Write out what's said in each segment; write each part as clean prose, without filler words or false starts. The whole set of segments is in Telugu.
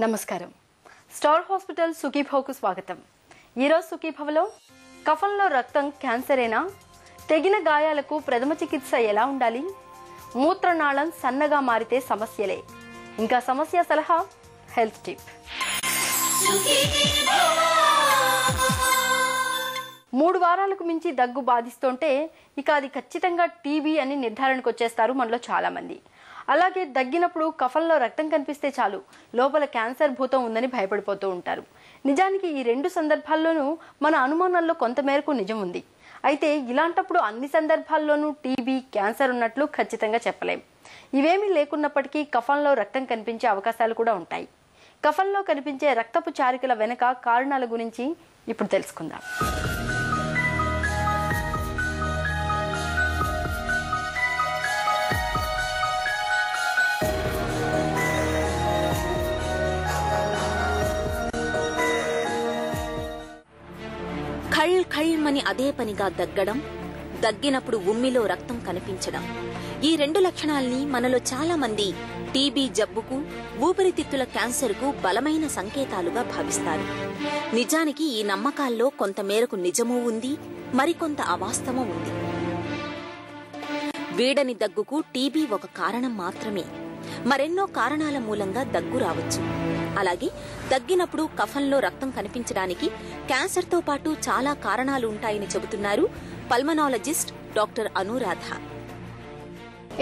నమస్కారం. స్టార్ హాస్పిటల్ సుఖీభవకు స్వాగతం. ఈరోజు సుఖీభవలో కఫంలో రక్తం క్యాన్సరేనా, తెగిన గాయాలకు ప్రథమ చికిత్స ఎలా ఉండాలి, మూత్రనాళం సన్నగా మారితే సమస్యలే, ఇంకా సమస్య సలహా, హెల్త్ టిప్. 3 వారాలకు మించి దగ్గు బాధిస్తుంటే ఇక అది ఖచ్చితంగా టీబీ అని నిర్ధారణకు వచ్చేస్తారు మనలో చాలా మంది. అలాగే దగ్గినప్పుడు కఫంలో రక్తం కనిపిస్తే చాలు లోపల క్యాన్సర్ భూతం ఉందని భయపడిపోతూ ఉంటారు. నిజానికి ఈ 2 సందర్భాల్లోనూ మన అనుమానాల్లో కొంతమేరకు నిజం ఉంది. అయితే ఇలాంటప్పుడు అన్ని సందర్భాల్లోనూ టీబీ, క్యాన్సర్ ఉన్నట్లు ఖచ్చితంగా చెప్పలేం. ఇవేమీ లేకున్నప్పటికీ కఫంలో రక్తం కనిపించే అవకాశాలు కూడా ఉంటాయి. కఫంలో కనిపించే రక్తపు చారికల వెనుక కారణాల గురించి ఇప్పుడు తెలుసుకుందాం. ఖళ్ ఖళ్మని అదే పనిగా దగ్గడం, దగ్గినప్పుడు ఉమ్మిలో రక్తం కనిపించడం, ఈ 2 లక్షణాల్ని మనలో చాలా మంది టీబీ జబ్బుకు, ఊపిరితిత్తుల క్యాన్సర్కు బలమైన సంకేతాలుగా భావిస్తారు. నిజానికి ఈ నమ్మకాల్లో కొంతమేరకు నిజమూ ఉంది, మరికొంత అవాస్తవం ఉంది. వీడని దగ్గుకు టీబీ ఒక కారణం మాత్రమే. మరెన్నో కారణాల మూలంగా దగ్గు రావచ్చు. అలాగే దగ్గినప్పుడు కఫంలో రక్తం కనిపించడానికి క్యాన్సర్తో పాటు చాలా కారణాలు ఉంటాయని చెబుతున్నారు పల్మనాలజిస్ట్ డాక్టర్ అనురాధ.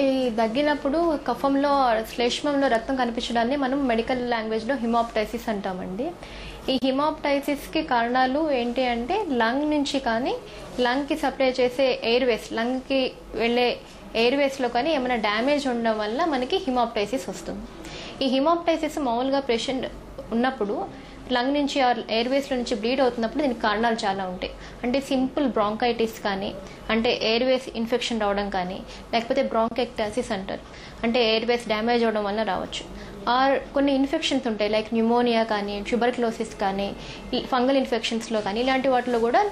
ఈ దగ్గినప్పుడు కఫంలో శ్లేష్మంలో రక్తం కనిపించడాన్ని మనం మెడికల్ లాంగ్వేజ్లో హిమోప్టైసిస్ అంటామండి. ఈ హిమోప్టైసిస్కి కారణాలు ఏంటి అంటే లంగ్ నుంచి కానీ, లంగ్కి సప్లై చేసే ఎయిర్వేస్, లంగ్కి వెళ్ళే ఎయిర్వేస్లో కానీ ఏమైనా డ్యామేజ్ ఉండడం వల్ల మనకి హిమోప్టైసిస్ వస్తుంది. ఈ హిమోప్టైసిస్ మామూలుగా పేషెంట్ ఉన్నప్పుడు లంగ్ నుంచి ఎయిర్వేస్లో నుంచి బ్లీడ్ అవుతున్నప్పుడు దీనికి కారణాలు చాలా ఉంటాయి. అంటే సింపుల్ బ్రాంకైటిస్ కానీ, అంటే ఎయిర్వేస్ ఇన్ఫెక్షన్ రావడం కానీ, లేకపోతే బ్రాంకెక్టాసిస్ అంటారు, అంటే ఎయిర్వేస్ డ్యామేజ్ అవడం వల్ల రావచ్చు. ఆర్ కొన్ని ఇన్ఫెక్షన్స్ ఉంటాయి, లైక్ న్యూమోనియా కానీ, ట్యూబర్క్లోసిస్ కానీ, ఫంగల్ ఇన్ఫెక్షన్స్లో కానీ, ఇలాంటి వాటిలో కూడా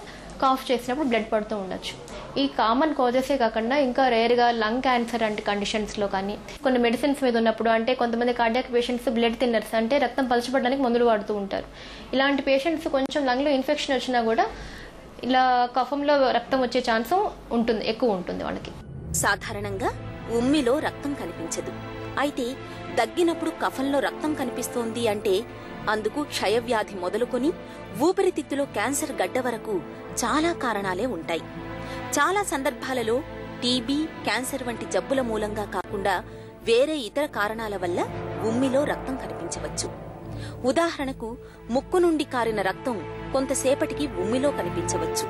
కాఫ్ చేసినప్పుడు బ్లడ్ పడుతూ ఉండొచ్చు. ఈ కామన్ కాజెసే కాకుండా ఇంకా రేర్గా లంగ్ క్యాన్సర్ అంటే కండిషన్స్లో కానీ, కొన్ని మెడిసిన్స్ మీద ఉన్నప్పుడు, అంటే కొంతమంది కార్డియాక్ పేషెంట్స్ బ్లడ్ థిన్నర్స్ అంటే రక్తం పలచబడడానికి మందులు వాడుతూ ఉంటారు. ఇలాంటి పేషెంట్స్ కొంచెం లంగ్లో ఇన్ఫెక్షన్ వచ్చినా కూడా ఇలా కఫంలో రక్తం వచ్చే ఛాన్స్ ఉంటుంది, ఎక్కువ ఉంటుంది వాళ్ళకి. సాధారణంగా ఉమ్మిలో రక్తం కనిపించదు. అయితే దగ్గినప్పుడు కఫంలో రక్తం కనిపిస్తోంది అంటే అందుకు క్షయవ్యాధి మొదలుకొని ఊపిరితిత్తులో క్యాన్సర్ గడ్డ వరకు చాలా కారణాలే ఉంటాయి. చాలా సందర్భాలలో టీబీ, క్యాన్సర్ వంటి జబ్బుల మూలంగా కాకుండా వేరే ఇతర కారణాల వల్ల ఉమ్మిలో రక్తం కనిపించవచ్చు. ఉదాహరణకు ముక్కు నుండి కారిన రక్తం కొంతసేపటికి ఉమ్మిలో కనిపించవచ్చు.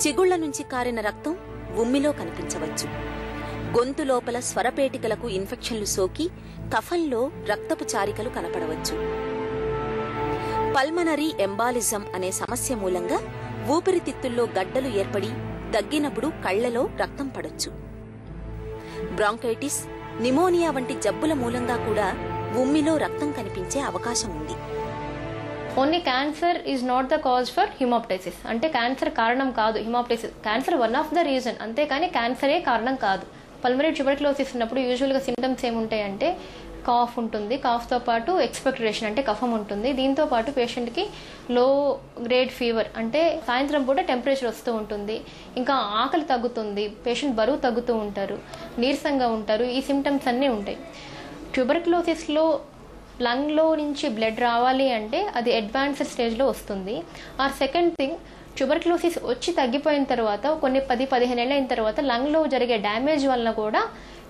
చిగుళ్ల నుంచి కారిన రక్తం ఉమ్మిలో కనిపించవచ్చు. గొంతు లోపల స్వరపేటికలకు ఇన్ఫెక్షన్లు సోకి కఫంలో రక్తపు చారికలు కనపడవచ్చు. పల్మనరీ ఎంబాలిజం అనే సమస్య మూలంగా ఊపిరితిత్తుల్లో గడ్డలు ఏర్పడి దగ్గినప్పుడు కళ్లలో రక్తం పడొచ్చు. బ్రాంకైటిస్, నిమోనియా వంటి జబ్బుల మూలంగా కూడా ఉమ్మిలో రక్తం కనిపించే అవకాశం ఉంది. Only cancer is not the cause for haemoptysis. అంటే క్యాన్సర్ కారణం కాదు haemoptysis. Cancer one of the reason, అంతేకాని క్యాన్సరే కారణం కాదు. పల్మనరీ ట్యూబర్క్లోసిస్ ఉన్నప్పుడు యూజువల్గా సిమ్టమ్స్ ఏముంటాయంటే కాఫ్ ఉంటుంది, కాఫ్తో పాటు ఎక్స్పెక్టరేషన్ అంటే కఫం ఉంటుంది. దీంతో పాటు పేషెంట్కి లో గ్రేడ్ ఫీవర్, అంటే సాయంత్రం పూట టెంపరేచర్ వస్తూ ఉంటుంది, ఇంకా ఆకలి తగ్గుతుంది, పేషెంట్ బరువు తగ్గుతూ ఉంటారు, నీరసంగా ఉంటారు. ఈ సిమ్టమ్స్ అన్నీ ఉంటాయి. ట్యూబర్క్లోసిస్లో లంగ్లో నుంచి బ్లడ్ రావాలి అంటే అది అడ్వాన్స్డ్ స్టేజ్లో వస్తుంది. ఆర్ సెకండ్ థింగ్, ట్యూబర్క్లోసిస్ వచ్చి తగ్గిపోయిన తర్వాత కొన్ని 10-15 ఏళ్ళ అయిన తర్వాత లంగ్లో జరిగే డ్యామేజ్ వల్ల కూడా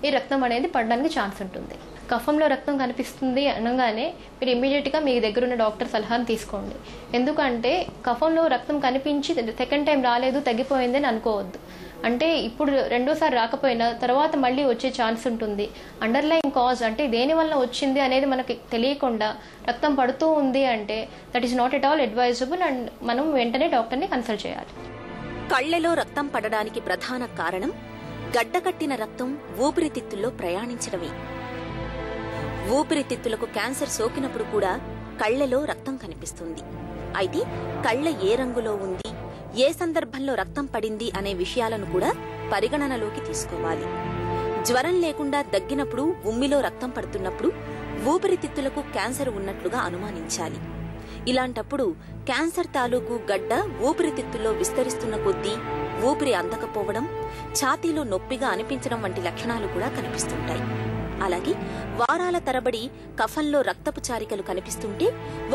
ఈ రక్తం అనేది పడడానికి ఛాన్స్ ఉంటుంది. కఫంలో రక్తం కనిపిస్తుంది అనగానే మీరు ఇమ్మీడియట్గా మీ దగ్గర ఉన్న డాక్టర్ సలహాను తీసుకోండి. ఎందుకంటే కఫంలో రక్తం కనిపించి సెకండ్ టైం రాలేదు, తగ్గిపోయిందని అనుకోవద్దు. అంటే ఇప్పుడు రెండోసారి రాకపోయినా తర్వాత మళ్ళీ వచ్చే ఛాన్స్ ఉంటుంది. అండర్లైన్ కాజ్ అంటే దేని వల్ల వచ్చింది అనేది మనకి తెలియకుండా రక్తం పడుతూ ఉంది అంటే that is not at all advisable, and మనం వెంటనే డాక్టర్ని కన్సల్ట్ చేయాలి. కళ్లలో రక్తం పడడానికి ప్రధాన కారణం గడ్డకట్టిన రక్తం ఊపిరితిత్తుల్లో ప్రయాణించడమే. ఊపిరితిత్తులకు క్యాన్సర్ సోకినప్పుడు కూడా కళ్లలో రక్తం కనిపిస్తుంది. అయితే కళ్ల ఏ రంగులో ఉంది, ఏ సందర్భంలో రక్తం పడింది అనే విషయాలను కూడా పరిగణనలోకి తీసుకోవాలి. జ్వరం లేకుండా దగ్గినప్పుడు ఉమ్మిలో రక్తం పడుతున్నప్పుడు ఊపిరితిత్తులకు క్యాన్సర్ ఉన్నట్లుగా అనుమానించాలి. ఇలాంటప్పుడు క్యాన్సర్ తాలూకు గడ్డ ఊపిరితిత్తుల్లో విస్తరిస్తున్న కొద్దీ ఊపిరి అందకపోవడం, ఛాతీలో నొప్పిగా అనిపించడం వంటి లక్షణాలు కూడా కనిపిస్తుంటాయి. అలాగే వారాల తరబడి కఫంలో రక్తపు చారికలు కనిపిస్తుంటే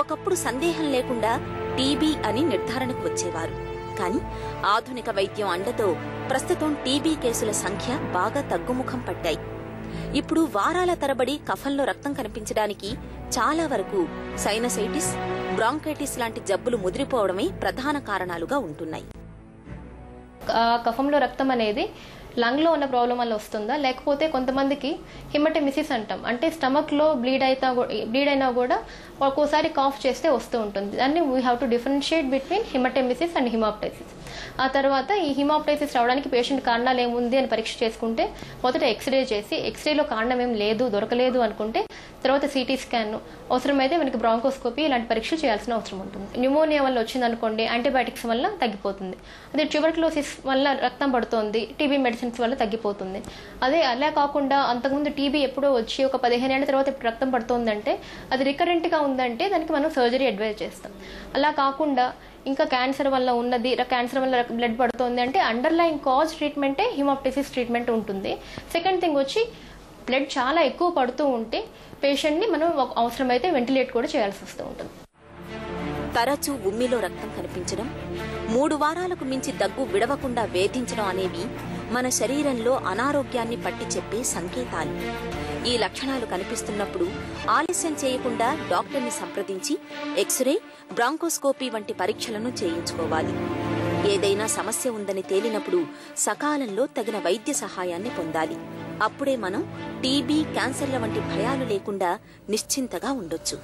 ఒకప్పుడు సందేహం లేకుండా టీబీ అని నిర్ధారణకు వచ్చేవారు. కానీ ఆధునిక వైద్యం అండతో ప్రస్తుతం టీబీ కేసుల సంఖ్య బాగా తగ్గుముఖం పట్టాయి. ఇప్పుడు వారాల తరబడి కఫంలో రక్తం కనిపించడానికి చాలా వరకు సైనసైటిస్, బ్రాంకైటిస్ లాంటి జబ్బులు ముదిరిపోవడమే ప్రధాన కారణాలుగా ఉంటున్నాయి. కఫంలో రక్తం అనేది లంగ్ లో ఉన్న ప్రాబ్లం వల్ల వస్తుందా, లేకపోతే కొంతమందికి హిమటెమిసిస్ అంటాం, అంటే స్టమక్ లో బ్లీడ్ అయినా కూడా ఒక్కోసారి కాఫ్ చేస్తే వస్తూ ఉంటుంది. దాన్ని we have to differentiate between haematemesis and haemoptysis. ఆ తర్వాత ఈ హిమాప్టైసిస్ రావడానికి పేషెంట్ కారణాలు ఏముంది అని పరీక్ష చేసుకుంటే మొదట ఎక్స్రే చేసి, ఎక్స్రేలో కారణం ఏం లేదు, దొరకలేదు అనుకుంటే తర్వాత సిటీ స్కాన్, అవసరమైతే మనకి బ్రాంకోస్కోపీ ఇలాంటి పరీక్షలు చేయాల్సిన అవసరం ఉంటుంది. న్యూమోనియా వల్ల వచ్చింది అనుకోండి, యాంటీబయాటిక్స్ వల్ల తగ్గిపోతుంది. అదే ట్యూబర్క్లోసిస్ వల్ల రక్తం పడుతోంది, టీబీ మెడిసిన్స్ వల్ల తగ్గిపోతుంది. అదే అలా కాకుండా అంతకుముందు టీబీ ఎప్పుడో వచ్చి ఒక 15 ఏళ్ల తర్వాత ఇప్పుడు రక్తం పడుతోందంటే, అది రికరెంట్ గా ఉందంటే దానికి మనం సర్జరీ అడ్వైజ్ చేస్తాం. అలా కాకుండా ఇంకా క్యాన్సర్ వల్ల ఉన్నది, క్యాన్సర్ వల్ల బ్లడ్ పడుతోంది అంటే అండర్లైన్ కాజ్ ట్రీట్మెంటే హిమాప్టైసిస్ ట్రీట్మెంట్ ఉంటుంది. సెకండ్ థింగ్ వచ్చి బ్లడ్ చాలా ఎక్కువ పడుతూ ఉంటే పేషెంట్ ని మనం అవసరమైతే వెంటిలేట్ కూడా చేయాల్సి వస్తూ ఉంటుంది. తరచూ ఉమ్మిలో రక్తం కనిపించడం, 3 వారాలకు మించి దగ్గు విడవకుండా వేధించడం అనేవి మన శరీరంలో అనారోగ్యాన్ని పట్టి చెప్పే సంకేతాలు. ఈ లక్షణాలు కనిపిస్తున్నప్పుడు ఆలస్యం చేయకుండా డాక్టర్ని సంప్రదించి ఎక్స్రే, బ్రాంకోస్కోపీ వంటి పరీక్షలను చేయించుకోవాలి. ఏదైనా సమస్య ఉందని తేలినప్పుడు సకాలంలో తగిన వైద్య సహాయాన్ని పొందాలి. అప్పుడే మనం టీబీ, క్యాన్సర్ల వంటి భయాలు లేకుండా నిశ్చింతగా ఉండొచ్చు.